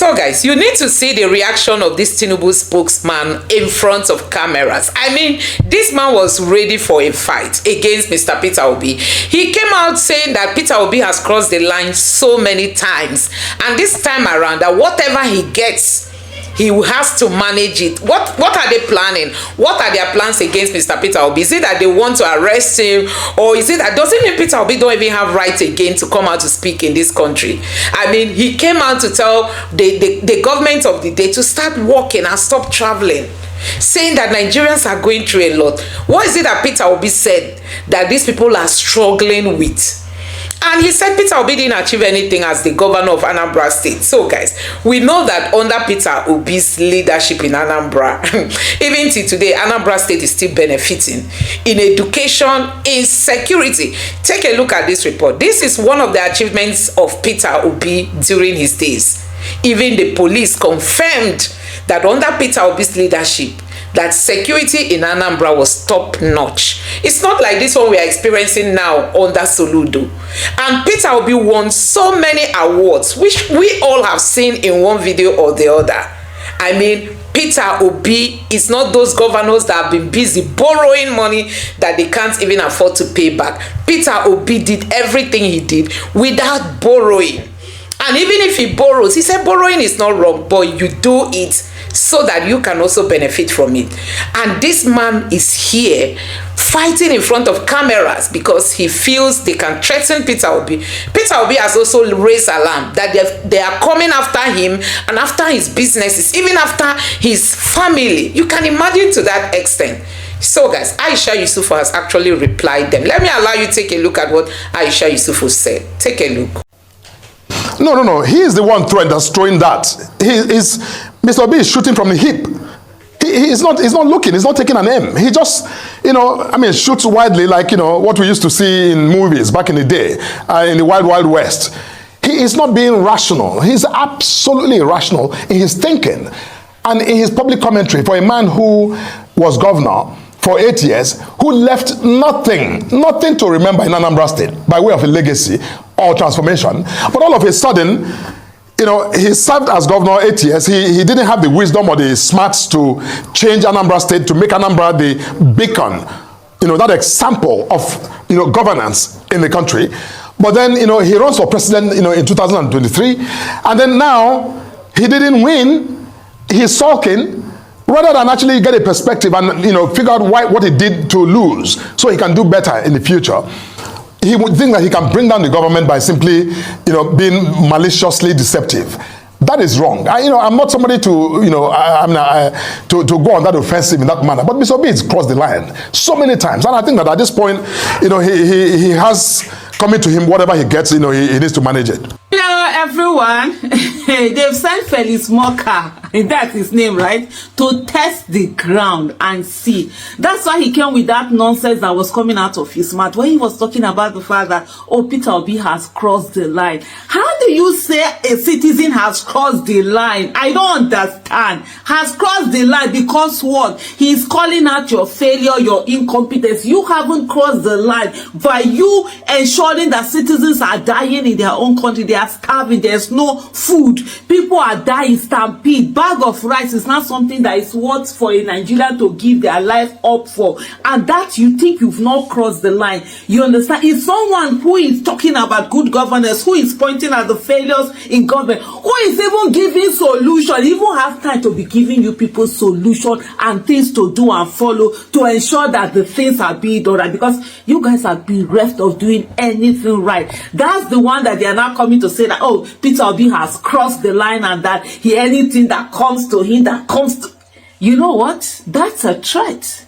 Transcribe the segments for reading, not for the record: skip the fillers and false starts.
So guys, you need to see the reaction of this Tinubu spokesman in front of cameras. I mean, this man was ready for a fight against Mr. Peter Obi. He came out saying that Peter Obi has crossed the line so many times, and this time around that whatever he gets, he has to manage it. What are they planning? What are their plans against Mr. Peter Obi? Is it that they want to arrest him, or is it that doesn't mean Peter Obi don't even have right again to come out to speak in this country? I mean, he came out to tell the government of the day to start working and stop traveling, saying that Nigerians are going through a lot. What is it that Peter Obi said that these people are struggling with? And he said Peter Obi didn't achieve anything as the governor of Anambra State. So guys, we know that under Peter Obi's leadership in Anambra, even till today, Anambra State is still benefiting in education, in security. Take a look at this report. This is one of the achievements of Peter Obi during his days. Even the police confirmed that under Peter Obi's leadership, that security in Anambra was top notch. It's not like this one we are experiencing now under Soludo. And Peter Obi won so many awards, which we all have seen in one video or the other. I mean, Peter Obi is not those governors that have been busy borrowing money that they can't even afford to pay back. Peter Obi did everything he did without borrowing. And even if he borrows, he said borrowing is not wrong, but you do it so that you can also benefit from it. And this man is here fighting in front of cameras because he feels they can threaten Peter Obi. Peter Obi has also raised alarm that they are coming after him and after his businesses, even after his family. You can imagine to that extent. So guys, Aisha Yesufu has actually replied them. Let me allow you to take a look at what Aisha Yesufu said. Take a look. No. He is the one throwing that. Mr. Obi is shooting from the hip. He's not looking. He's not taking an aim. He just, shoots widely like, what we used to see in movies back in the day, in the Wild Wild West. He is not being rational. He's absolutely irrational in his thinking and in his public commentary for a man who was governor for 8 years, who left nothing to remember in Anambra State by way of a legacy or transformation. But all of a sudden, he served as governor 8 years. He didn't have the wisdom or the smarts to change Anambra State, to make Anambra the beacon, that example of, governance in the country. But then, he runs for president, in 2023. And then now, he didn't win. He's sulking. Rather than actually get a perspective and figure out what he did to lose so he can do better in the future, he would think that he can bring down the government by simply being maliciously deceptive. That is wrong. I'm not somebody to go on that offensive in that manner. But Mr. Obi has crossed the line so many times, and I think that at this point, he has coming to him whatever he gets. He needs to manage it. Hello everyone. They've sent Felix Moka, that's his name, right, to test the ground and see. That's why he came with that nonsense that was coming out of his mouth when he was talking about the fact that, Peter Obi has crossed the line. How do you say a citizen has crossed the line? I don't understand. Has crossed the line because what? He's calling out your failure, your incompetence. You haven't crossed the line by you ensuring that citizens are dying in their own country. They are starving. There's no food. People are dying. Stampede. Bag of rice is not something that is worth for a Nigerian to give their life up for. And that you think you've not crossed the line. You understand? It's someone who is talking about good governance, who is pointing at the failures in government, who is even giving solution, even have time to be giving you people solution and things to do and follow to ensure that the things are being done right, because you guys are bereft of doing anything right. That's the one that they are now coming to say that, Peter Obi has crossed the line and that anything that comes to him, you know what? That's a threat.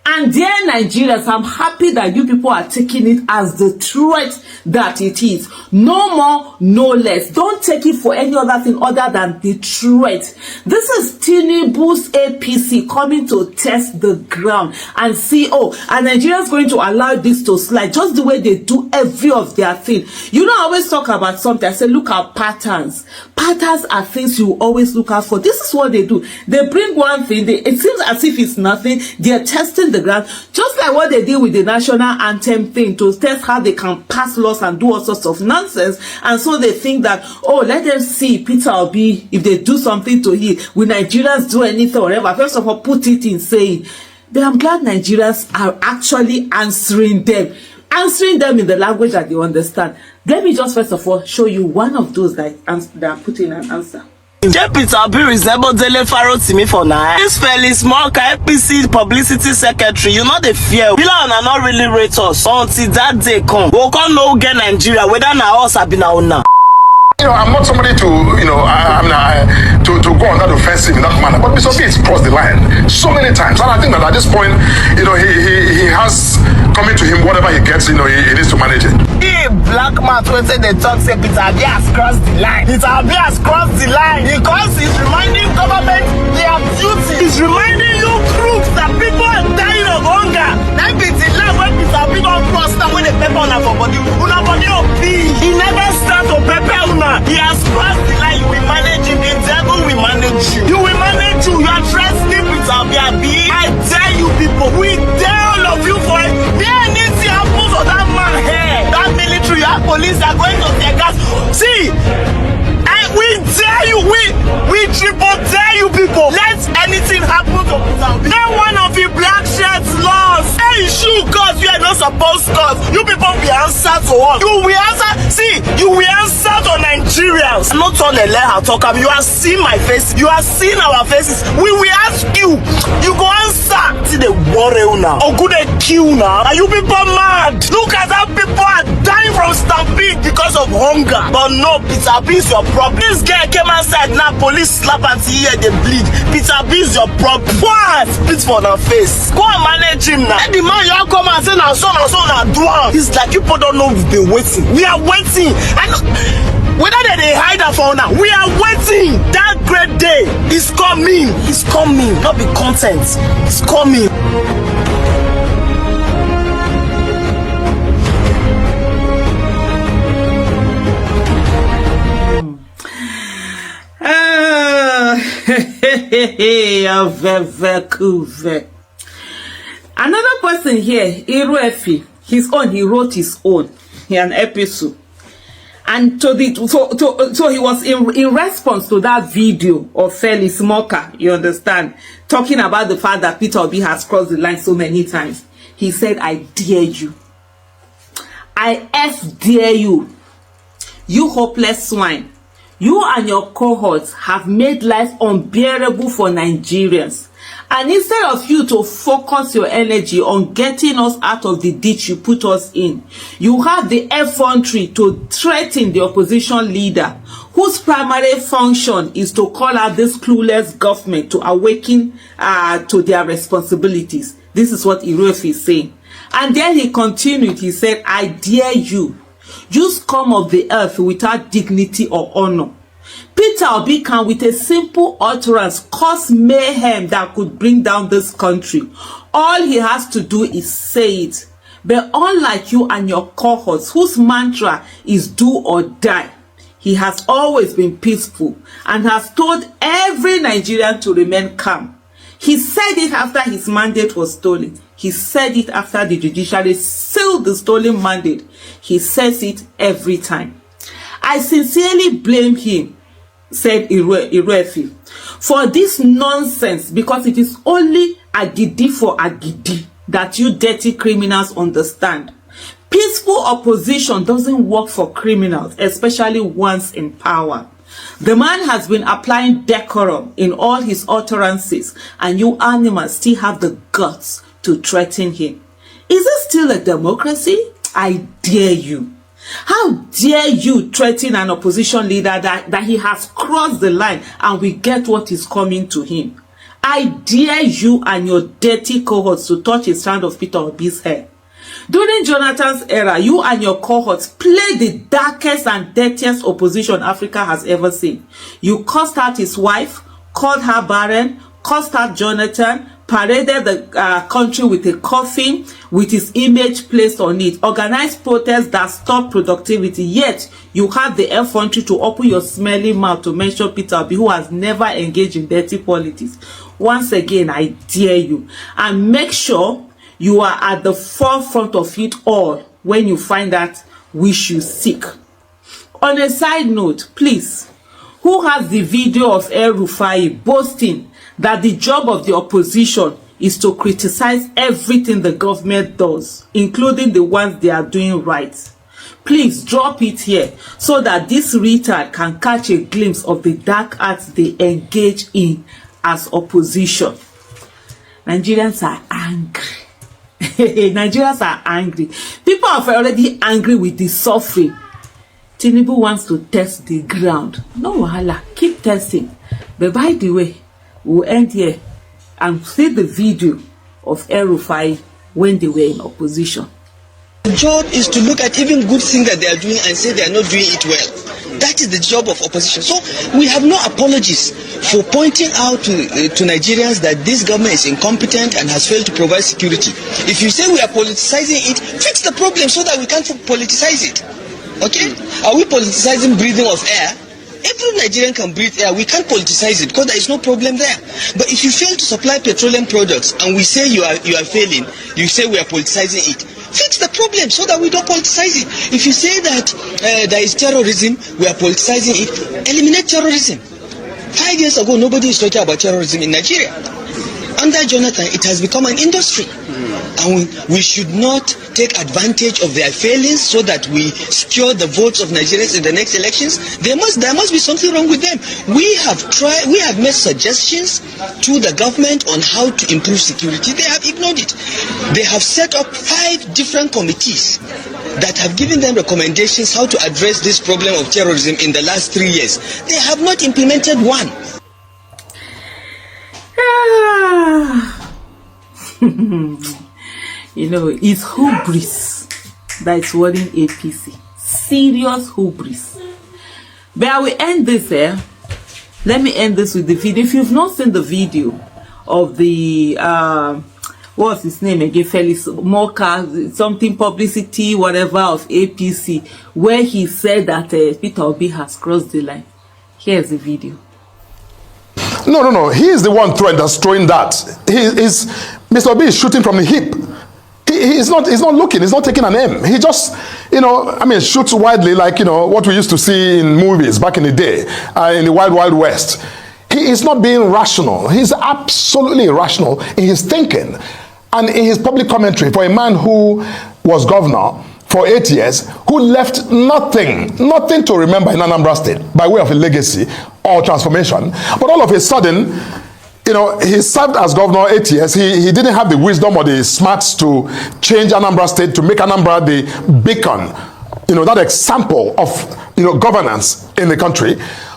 And dear Nigerians, I'm happy that you people are taking it as the threat that it is. No more, no less. Don't take it for any other thing other than the threat. This is Tinubu's APC coming to test the ground and see, are Nigerians going to allow this to slide just the way they do every of their thing? I always talk about something. I say, look at patterns. Patterns are things you always look out for. This is what they do. They bring one thing. It seems as if it's nothing. They're testing testing the ground, just like what they did with the national anthem thing, to test how they can pass laws and do all sorts of nonsense. And so they think that, oh, let them see Peter Obi, if they do something to him, will Nigerians do anything or whatever? First of all, put it in saying, but I'm glad Nigerians are actually answering them in the language that they understand. Let me just first of all show you one of those that are putting an answer. Peter Obi resemble Dele Faro to me for now. This fairly small KPC publicity secretary, you know the fear. Bila are not really rate us until that day come. We'll come no get Nigeria, whether na us have been our now. You know, I'm not somebody to, you know, to go on that offensive in that manner. But Mr. Obi has crossed the line so many times. And I think that at this point, you know, he has coming to him whatever he gets, you know, he needs to manage it. Hey, black man, when they talk, say Peter Obi has crossed the line. Peter Obi has crossed the line because he's reminding government their duty. He's reminding you crooks that people are dying of hunger. That means the land when Peter Obi don't cross now when they pepper on our body. Una body of peace. He never start to pepper una. He has crossed the line. You will manage him. The devil will manage you. You will manage you. You are trusting Peter Obi. I dare you people. We dare all of you for it. There anything happens to that man here. That military, that police are going to take us. See, we dare you. We triple dare you people. Let anything happen to Peter Obi. Then one of you black shirts lost. Hey, shoot cause you are not supposed to cause. You people will answer to us. You will answer. See, you will answer to Nigerians. I'm not on the let her talk. You are seeing my face. You are seeing our faces. We will ask you. You go answer. See the worry now. Or good they kill now. Are you people mad? Look at how people are dying from stampede because of hunger. But no, Peter Obi is your problem. This guy came outside now. Police slap at here. They bleed. Peter Obi is your problem. What? Spit for the face. Go and manage him now. Let the man you come and say now son now do it. It's like you people don't know we've been waiting. We are waiting. And whether they hide that for now, we are waiting. That great day is coming. It's coming. Not be content. It's coming. Another person here, Iruefi, he wrote his own, an episode. And so he was in response to that video of Fairly Smoker, you understand, talking about the fact that Peter Obi has crossed the line so many times. He said, I dare you. I dare you. You hopeless swine. You and your cohorts have made life unbearable for Nigerians. And instead of you to focus your energy on getting us out of the ditch you put us in, you have the effrontery to threaten the opposition leader, whose primary function is to call out this clueless government to awaken to their responsibilities. This is what Iruefi is saying. And then he continued, he said, I dare you. You scum of the earth without dignity or honor. Peter Obi can, with a simple utterance, cause mayhem that could bring down this country. All he has to do is say it. But unlike you and your cohorts, whose mantra is do or die, he has always been peaceful and has told every Nigerian to remain calm. He said it after his mandate was stolen. He said it after the judiciary sealed the stolen mandate. He says it every time. I sincerely blame him, said Iruefi, for this nonsense, because it is only agidi for agidi that you dirty criminals understand. Peaceful opposition doesn't work for criminals, especially ones in power. The man has been applying decorum in all his utterances, and you animals still have the guts to threaten him. Is it still a democracy? I dare you. How dare you threaten an opposition leader that he has crossed the line and we get what is coming to him? I dare you and your dirty cohorts to touch a strand of Peter Obi's hair. During Jonathan's era, you and your cohorts played the darkest and dirtiest opposition Africa has ever seen. You cursed out his wife, called her barren, cursed out Jonathan, paraded the country with a coffin with his image placed on it, organized protests that stopped productivity, yet you have the effrontery to open your smelly mouth to mention Peter Obi, who has never engaged in dirty politics. once again, I dare you, and make sure you are at the forefront of it all when you find that we should seek. On a side note, please, who has the video of El-Rufai boasting that the job of the opposition is to criticize everything the government does, including the ones they are doing right? Please drop it here so that this retard can catch a glimpse of the dark arts they engage in as opposition. Nigerians are angry. Nigerians are angry. People are already angry with the suffering. Tinubu wants to test the ground. No wahala, keep testing. But by the way, we'll end here and see the video of El-Rufai when they were in opposition. The job is to look at even good things that they are doing and say they are not doing it well. That is the job of opposition. So we have no apologies for pointing out to Nigerians that this government is incompetent and has failed to provide security. If you say we are politicizing it, fix the problem so that we can't politicize it. Okay? Are we politicizing breathing of air? Every Nigerian can breathe air. We can't politicize it because there is no problem there. But if you fail to supply petroleum products and we say you are failing, you say we are politicizing it. Fix the problem so that we don't politicize it. If you say that there is terrorism, we are politicizing it, eliminate terrorism. 5 years ago, nobody is talking about terrorism in Nigeria. Under Jonathan, it has become an industry. And we should not take advantage of their failings so that we secure the votes of Nigerians in the next elections. There must be something wrong with them. We have made suggestions to the government on how to improve security. They have ignored it. They have set up 5 different committees that have given them recommendations how to address this problem of terrorism in the last 3 years. They have not implemented one. You know, it's hubris that is worrying APC. Serious hubris. But I will end this here. Let me end this with the video. If you've not seen the video of the what's his name again, Felix Moka, something publicity, whatever, of APC, where he said that Peter Obi has crossed the line. Here's the video. No. He is the one that's throwing that. Mr. Obi is shooting from the hip. He's not looking. He's not taking an aim. He just, shoots widely like, what we used to see in movies back in the day, in the Wild Wild West. He is not being rational. He's absolutely irrational in his thinking and in his public commentary for a man who was governor for 8 years, who left nothing to remember in Anambra State by way of a legacy or transformation. But all of a sudden, he served as governor 8 years. He didn't have the wisdom or the smarts to change Anambra State, to make Anambra the beacon, that example of, governance in the country.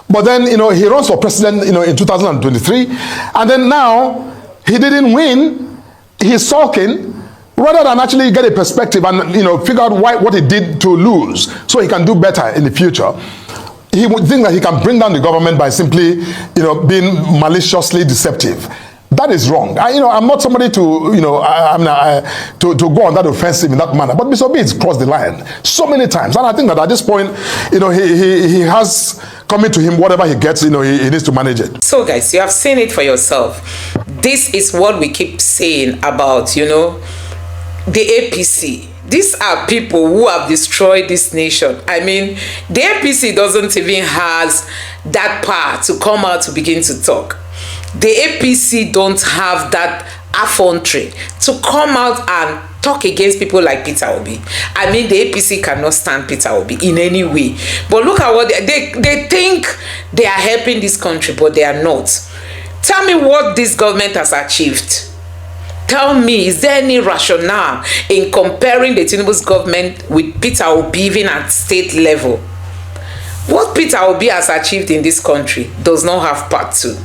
But then, he runs for president, in 2023. And then now, he didn't win. He's sulking. Rather than actually get a perspective and figure out what he did to lose so he can do better in the future, he would think that he can bring down the government by simply being maliciously deceptive. That is wrong. I'm not somebody to go on that offensive in that manner. But Mr. Obi has crossed the line so many times, and I think that at this point, he has coming to him whatever he gets. He needs to manage it. So, guys, you have seen it for yourself. This is what we keep saying about the APC. These are people who have destroyed this nation. The APC doesn't even has that power to come out to begin to talk. The APC don't have that effrontery to come out and talk against people like Peter Obi. The APC cannot stand Peter Obi in any way. But look at what they think they are helping this country, but they are not. Tell me what this government has achieved. Tell me, is there any rationale in comparing the Tinubu's government with Peter Obi even at state level? What Peter Obi has achieved in this country does not have part 2.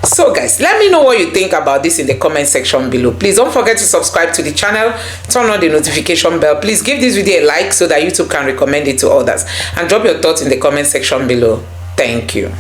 So guys, let me know what you think about this in the comment section below. Please don't forget to subscribe to the channel, turn on the notification bell. Please give this video a like so that YouTube can recommend it to others. And drop your thoughts in the comment section below. Thank you.